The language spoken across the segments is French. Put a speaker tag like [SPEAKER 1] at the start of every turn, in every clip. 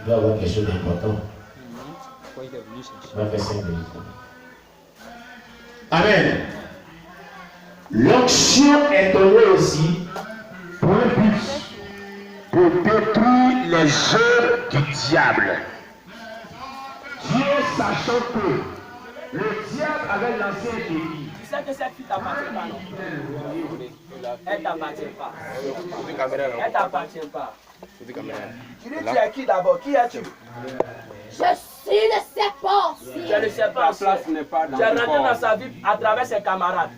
[SPEAKER 1] doit y avoir quelque chose d'important. On va faire 5 minutes. Amen. L'onction est donnée aussi pour le but de détruire les œuvres du diable. Dieu sachant que le diable avait lancé un défi.
[SPEAKER 2] Tu sais que cette fille t'appartient pas, non? Elle t'appartient pas. Elle t'appartient pas. Tu dis tu es qui d'abord? Qui es-tu?
[SPEAKER 3] Je suis le serpent.
[SPEAKER 2] Je ne sais pas. Tu es rentré dans sa vie à travers ses camarades.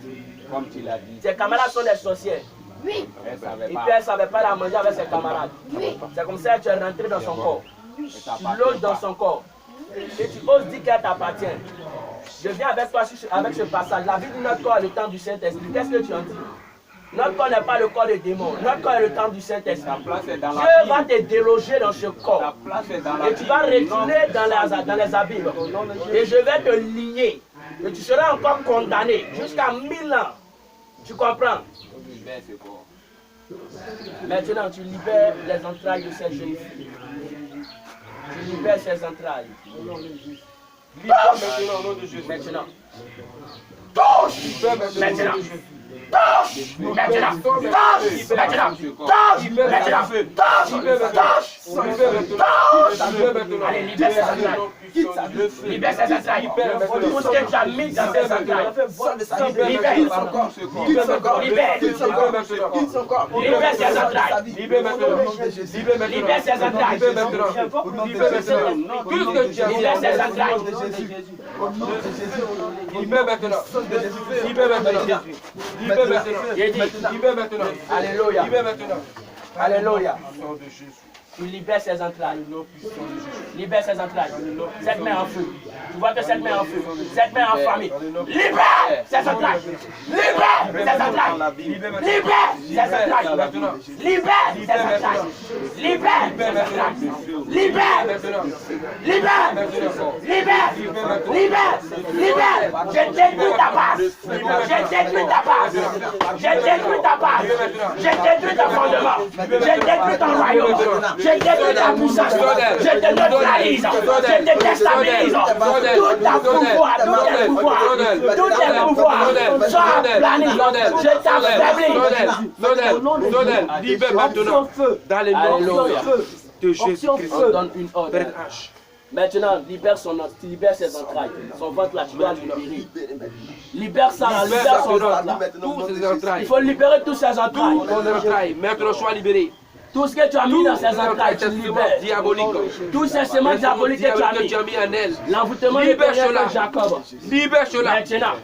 [SPEAKER 4] Comme tu l'as dit.
[SPEAKER 2] Ses camarades sont des sorcières.
[SPEAKER 3] Oui.
[SPEAKER 2] Et puis elle ne savait pas la manger avec ses camarades.
[SPEAKER 3] Oui.
[SPEAKER 2] C'est comme ça que tu es rentré dans son corps. Tu loges dans son corps. Et tu oses dire qu'elle t'appartient. Je viens avec toi avec ce passage. La vie de notre corps est le temps du Saint-Esprit. Qu'est-ce que tu en dis? Notre corps n'est pas le corps des démons. Notre corps est le temps du Saint-Esprit. Dieu va te déloger dans ce corps. Et tu vas retourner dans les abîmes. Et je vais te lier. Et tu seras encore condamné jusqu'à 1000 ans. Tu comprends? Maintenant, tu libères les entrailles de cette jeune fille. Tu libères ses entrailles. Maintenant. Touche! Maintenant. Touche! Maintenant! Touche! Maintenant! Touche! Maintenant! Touche! Allez, libère ses entrailles. Libère ses entrailles. Tout ce que tu as mis dans ses entrailles. Libère. Libère ses entrailles. Libère ses entrailles. Libère ses entrailles.
[SPEAKER 4] Libère maintenant. Libère maintenant. Libère maintenant.
[SPEAKER 2] Alléluia.
[SPEAKER 4] Libère maintenant.
[SPEAKER 2] Alléluia. Tu libères ses entrailles. Libère ses entrailles. Cette main en feu. Tu vois que cette main en feu. Cette main enflammée. Libère ses entrailles. Libère ses entrailles. Libère ses entrailles. Libère ses entrailles. Libère ses entrailles. Libère. Libère. Libère. Libère. Libère. Je détruis ta base. Je détruis ta base. Je détruis ta base. Je détruis ton fondement. Je détruis ton royaume. Je détruis ta puissance. Je te neutralise. Je te déstabilise. Tout ta pouvoir, tous tes pouvoirs, tous tes pouvoirs sont planés. Je t'affaiblis.
[SPEAKER 4] Libère maintenant. Dans les noms de Jésus-Christ.
[SPEAKER 2] On donne une ordre. Maintenant, libère ses entrailles. Son ventre là, tu dois libérer. Libère ça là, libère son ventre là.
[SPEAKER 4] Tous ses entrailles.
[SPEAKER 2] Il faut libérer tous ses entrailles.
[SPEAKER 4] Tous ses entrailles. Maintenant, sois libéré.
[SPEAKER 2] Tout ce que tu as mis dans ses entrailles, tu libères. Tous ces semences diaboliques que tu as mis
[SPEAKER 4] en elle.
[SPEAKER 2] L'envoûtement de Jacob.
[SPEAKER 4] Libère cela.
[SPEAKER 2] Maintenant.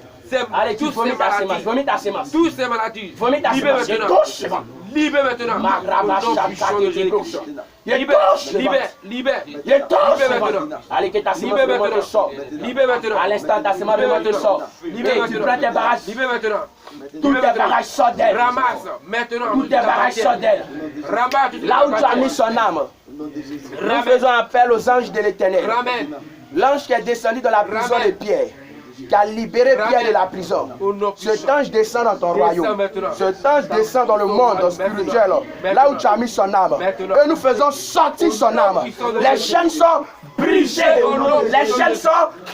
[SPEAKER 2] Allez, tu vomis ta semence. Vomis ta semence.
[SPEAKER 4] Tous ces maladies.
[SPEAKER 2] Vomis ta semence.
[SPEAKER 4] Libère maintenant. Libère.
[SPEAKER 2] Allez, que ta semence de mort te sort.
[SPEAKER 4] Libère maintenant.
[SPEAKER 2] À l'instant, ta semence de mort te sort. Libère. Tu prends tes barrages.
[SPEAKER 4] Libère maintenant.
[SPEAKER 2] Tous tes barrages sortent d'elle.
[SPEAKER 4] Ramasse maintenant.
[SPEAKER 2] Tous tes barrages sortent d'elle.
[SPEAKER 4] Ramasse.
[SPEAKER 2] Là où tu as mis son âme. Nous faisons appel aux anges de l'Éternel. L'ange qui est descendu dans la prison de Pierre, qui a libéré Pierre de la prison. Cet ange descend dans ton royaume. Cet ange descend dans le monde spirituel, là où tu as mis son âme. Et nous faisons sortir son âme. Les chaînes sont brisées. Les chaînes sont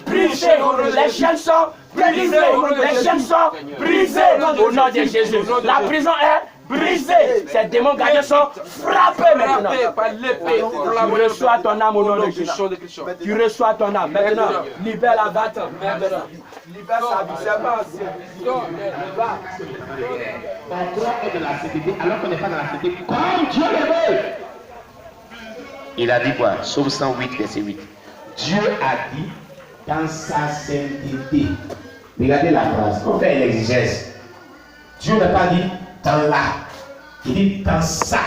[SPEAKER 2] brisées. Les chaînes sont brisées. Les chaînes sont brisées. Au nom de Jésus. La prison est brisée. Ces démons gagnants sont frappés maintenant. Tu reçois ton âme au nom de Jésus. Tu reçois ton âme. Maintenant, libère la bâton. Libère sa vie. C'est pas ancien.
[SPEAKER 1] On croit de la sainteté alors qu'on n'est pas dans la sainteté. Comme Dieu le veut. Il a dit quoi? Psaume 108, verset 8. Dieu a dit dans sa sainteté. Regardez la phrase. On fait l'exégèse. Dieu n'a pas dit dans la. Il dit dans sa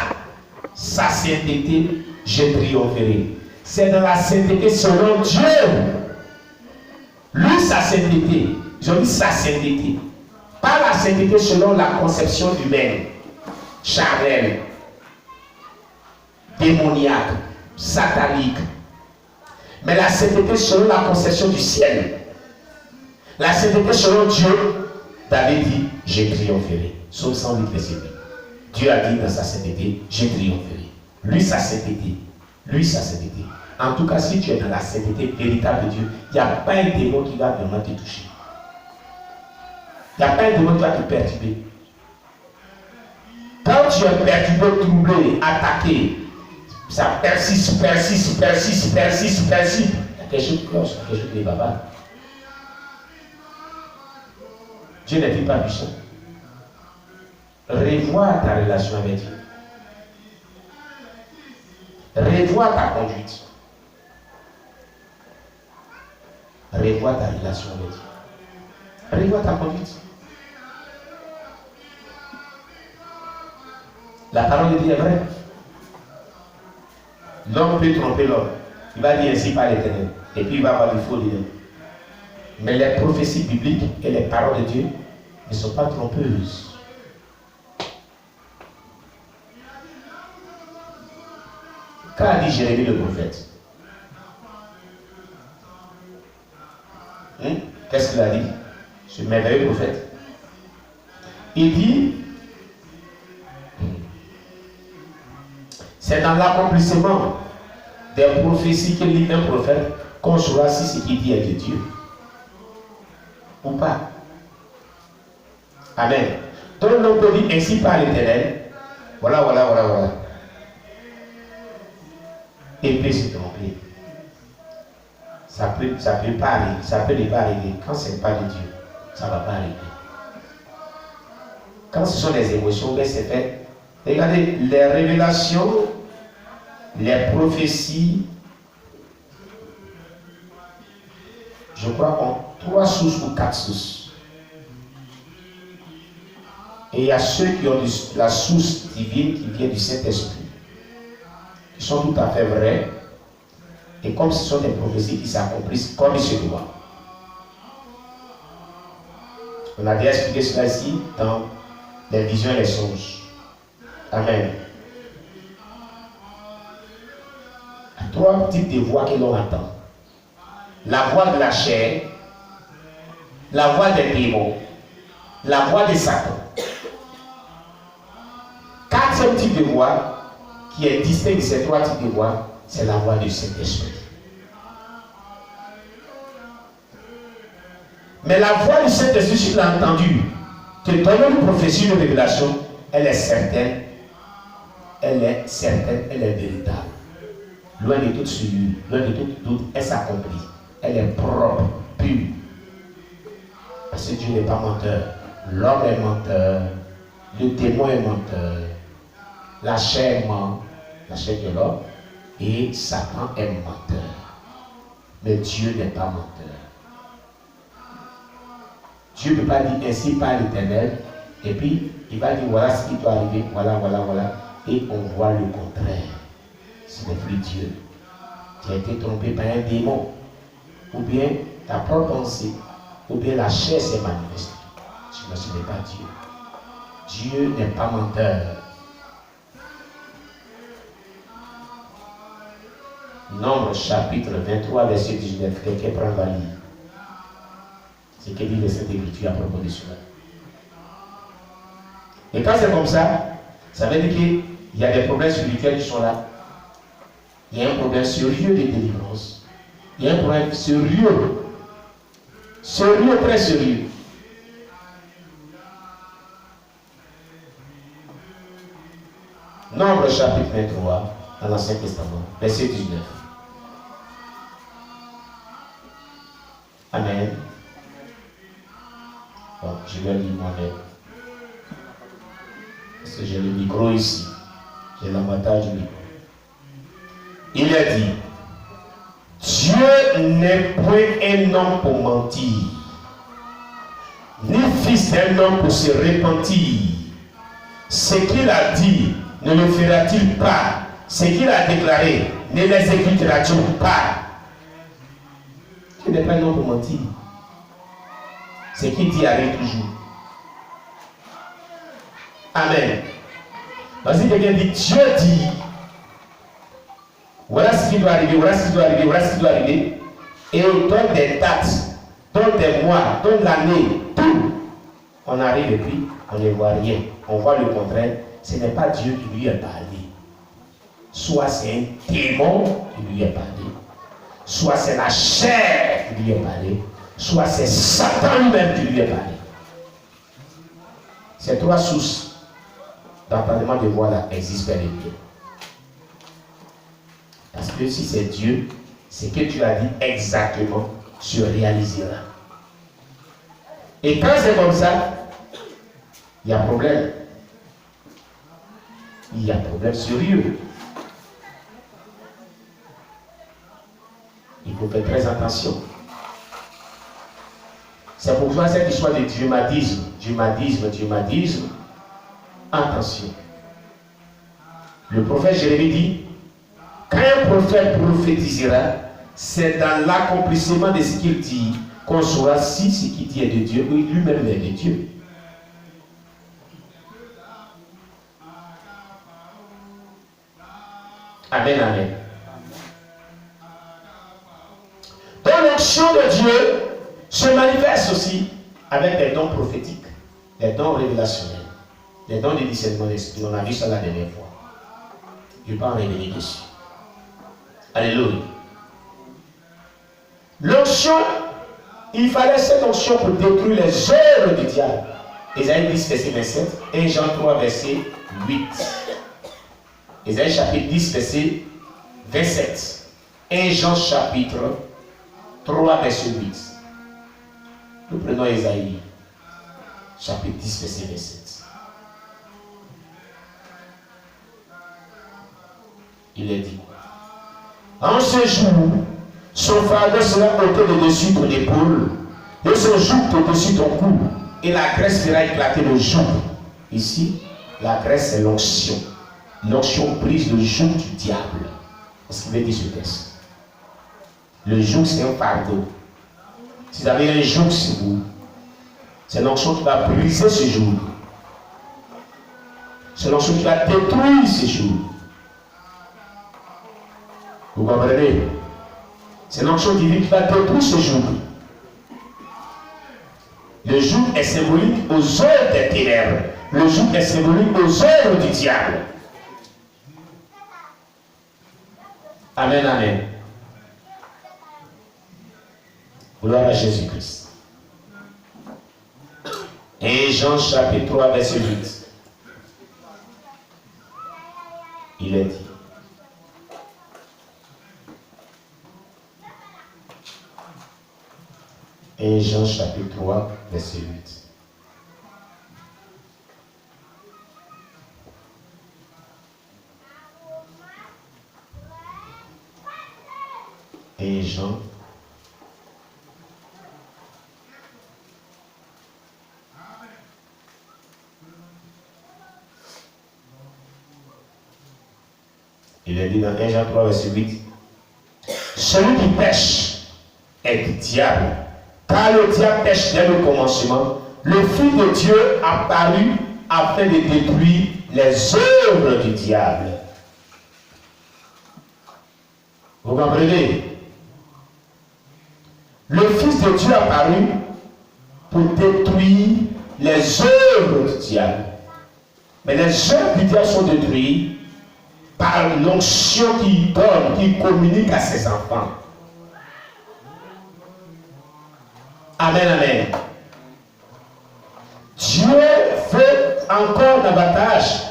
[SPEAKER 1] sainteté, je triompherai. C'est dans la sainteté selon Dieu. Lui, sa sainteté. Je dis sa sainteté. Pas la sainteté selon la conception humaine, charnelle, démoniaque, satanique. Mais la sainteté selon la conception du ciel. La sainteté selon Dieu. David dit, je triompherai. Psaume 108, verset 8. Dieu a dit dans sa sainteté, je triompherai. Lui, sa sainteté. Lui, sa sainteté. En tout cas, si tu es dans la sainteté véritable de Dieu, il n'y a pas un démon qui va vraiment te toucher. Il n'y a pas un démon qui va te perturber. Quand tu es perturbé, troublé, attaqué, ça persiste. Il y a quelque chose de cloche, quelque chose de baba. Dieu n'est pas puissant. Revois ta relation avec Dieu. Revois ta conduite. Revois ta relation avec Dieu. Revois ta conduite. La parole de Dieu est vraie. L'homme peut tromper l'homme. Il va dire ainsi par l'Éternel. Et puis il va avoir du faux leader. Mais les prophéties bibliques et les paroles de Dieu ne sont pas trompeuses. Qu'a dit Jérémie le prophète? Qu'est-ce qu'il a dit? Ce merveilleux prophète. Il dit, c'est dans l'accomplissement des prophéties que lit un prophète qu'on saura si ce qu'il dit est de Dieu ou pas. Amen. Donc l'on peut dire ainsi par l'Éternel. Voilà. Et puis se tromper. Ça peut pas arriver. Ça peut ne pas arriver. Quand ce n'est pas de Dieu, ça ne va pas arriver. Quand ce sont des émotions, ben c'est fait. Regardez, les révélations, les prophéties, je crois ont 3 sources ou 4 sources. Et il y a ceux qui ont la source divine qui vient du Saint-Esprit, qui sont tout à fait vrais. Et comme ce sont des prophéties qui s'accomplissent comme il se doit. On a déjà expliqué cela ici dans les visions et les songes. Amen. Il y a 3 types de voix que l'on entend. La voix de la chair, la voix des démons, la voix de Satan. 4e type de voix qui est distinct de ces 3 types de voix, c'est la voix du Saint-Esprit. Mais la voix du Saint-Esprit, si tu l'as entendu, te donne une prophétie, une révélation, elle est certaine, elle est véritable. Loin de toute souillure, loin de tout doute, elle s'accomplit. Elle est propre, pure. Parce que Dieu n'est pas menteur. L'homme est menteur, le démon est menteur, la chair ment, la chair de l'homme, et Satan est menteur. Mais Dieu n'est pas menteur. Dieu ne peut pas dire ainsi par l'Éternel, et puis il va dire voilà ce qui doit arriver, voilà, et on voit le contraire. Ce n'est plus Dieu. Tu as été trompé par un démon, ou bien ta propre pensée, ou bien la chair s'est manifestée. Sinon ce n'est pas Dieu. Dieu n'est pas menteur. Nombre chapitre 23, verset 19, quelqu'un prend la ligne. C'est ce que dit le Saint-Écriture à propos de cela. Et quand c'est comme ça, ça veut dire qu'il y a des problèmes spirituels qui sont là. Il y a un problème sérieux de délivrance. Il y a un problème sérieux. Sérieux, très sérieux. Nombre chapitre 23, dans l'Ancien Testament, verset 19. Amen. Bon, je vais lire moi-même. Parce que j'ai le micro ici. J'ai l'avantage du micro. Il a dit, Dieu n'est point un homme pour mentir, ni fils d'un homme pour se repentir. Ce qu'il a dit, ne le fera-t-il pas? Ce qu'il a déclaré, ne l'exécutera-t-il pas? Dieu n'est pas un homme pour mentir. Ce qu'il dit arrive toujours. Amen. Parce que quelqu'un dit, Dieu dit, voilà ce qui doit arriver, voilà ce qui doit arriver, voilà ce qui doit arriver. Et on donne des dates, donne des mois, donne l'année, tout. On arrive et puis on ne voit rien. On voit le contraire. Ce n'est pas Dieu qui lui a parlé. soit c'est un démon qui lui est parlé, soit c'est la chair qui lui est parlé, soit c'est Satan lui-même qui lui est parlé. Ces trois sources d'entendement de voix là existent bel et bien. Parce que si c'est Dieu, c'est que tu as dit exactement se réalisera. Et quand c'est comme ça, il y a problème. Il y a problème sérieux. Il faut faire très attention. C'est pourquoi cette histoire de djumadisme, attention. Le prophète Jérémie dit, quand un prophète prophétisera, c'est dans l'accomplissement de ce qu'il dit qu'on saura si ce qu'il dit est de Dieu ou lui-même est de Dieu. Amen, amen. Donc l'onction de Dieu se manifeste aussi avec des dons prophétiques, des dons révélationnels, des dons de discernement d'esprit. On a vu ça la dernière fois. Je ne vais pas en revenir dessus. Alléluia. L'onction, il fallait cette onction pour détruire les œuvres du diable. Ésaïe 10, verset 27, et Jean 3, verset 8. Ésaïe chapitre 10, verset 27. 1 Jean chapitre 3, verset 8. Nous prenons Ésaïe chapitre 10, verset 27. Il est dit, en ce jour, son fardeau sera ôté de dessus ton épaule, et son joug de dessus ton cou, et la graisse fera éclater le joug. Ici, la graisse c'est l'onction. L'onction brise le joug du diable. C'est ce qu'il veut dire ce texte. Le joug c'est un fardeau. Si vous avez un joug sur vous, c'est l'onction qui va briser ce joug. C'est l'onction qui va détruire ce joug. Vous comprenez? C'est l'onction divine qui va détruire ce joug. Le joug est symbolique aux œuvres des ténèbres. Le joug est symbolique aux œuvres du diable. Amen, amen. Gloire à Jésus-Christ. Et Jean chapitre 3, verset 8. Il est dit. Et Jean chapitre 3, verset 8. Et Jean il est dit dans 1 Jean 3, verset 8. Celui qui pêche est du diable. Car le diable pêche dès le commencement. Le Fils de Dieu apparut afin de détruire les œuvres du diable. Vous comprenez? Le Fils de Dieu apparut pour détruire les œuvres du diable. Mais les œuvres du diable sont détruites par l'onction qu'il donne, qu'il communique à ses enfants. Amen, amen. Dieu veut encore davantage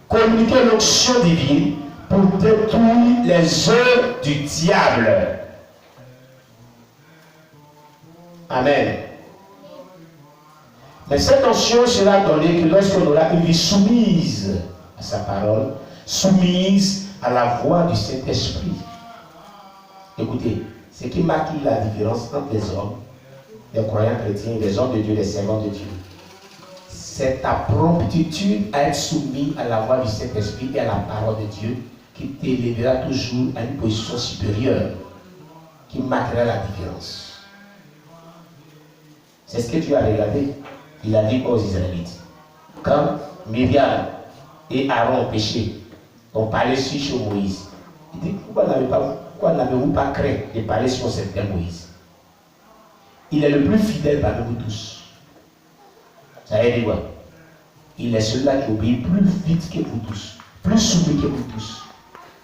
[SPEAKER 1] communiquer l'onction divine pour détruire les œuvres du diable. Amen. Mais cette onction sera donnée que lorsqu'on aura une vie soumise à sa parole, soumise à la voix du Saint-Esprit. Écoutez, ce qui marque la différence entre les hommes, les croyants chrétiens, les hommes de Dieu, les servants de Dieu, c'est ta promptitude à être soumis à la voix du Saint-Esprit et à la parole de Dieu qui t'élèvera toujours à une position supérieure, qui marquera la différence. C'est ce que tu as regardé. Il a dit aux Israélites. Quand Myriam et Aaron ont péché, ont parlé sur Moïse. Il dit, pourquoi n'avez-vous pas craint de parler sur un certain Moïse? Il est le plus fidèle parmi vous tous. Ça veut dire quoi? Il est celui-là qui obéit plus vite que vous tous, plus soumis que vous tous.